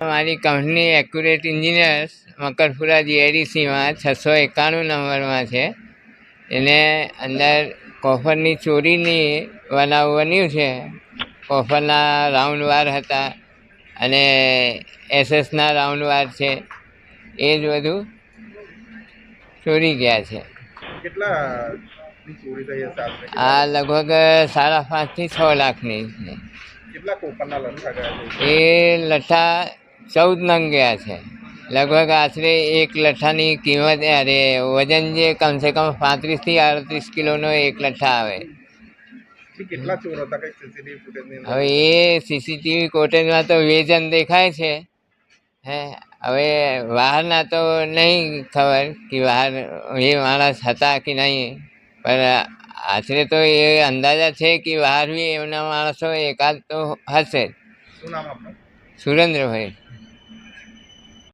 મારી company accurate engineers Makarpura જીઆઈડીસીમાં 691 નંબરમાં છે. એને અંદર કોફરની ચોરીની બનાવ બન્યું છે. કોફરના રાઉન્ડ વાર હતા અને એસએસના રાઉન્ડ વાર છે. એ જ બધું ચોરી ગયા છે. આ લગભગ 5.5 થી 6 લાખની છે. એ લઠ્ઠા 14 નંગ ગયા છે. લગભગ આશરે એક લઠ્ઠાની કિંમત વજન જે કમસે કમ 35 થી 38 કિલોનો એક લઠ્ઠા આવે. હવે એ સીસીટીવી ફૂટેજમાં તો વેજન દેખાય છે. હવે બહારના તો નહીં ખબર કે બહાર એ માણસ હતા કે નહીં, પણ આશરે તો એ અંદાજા છે કે બહાર બી એમના માણસો એકાદ તો હશે. સુરેન્દ્રભાઈ.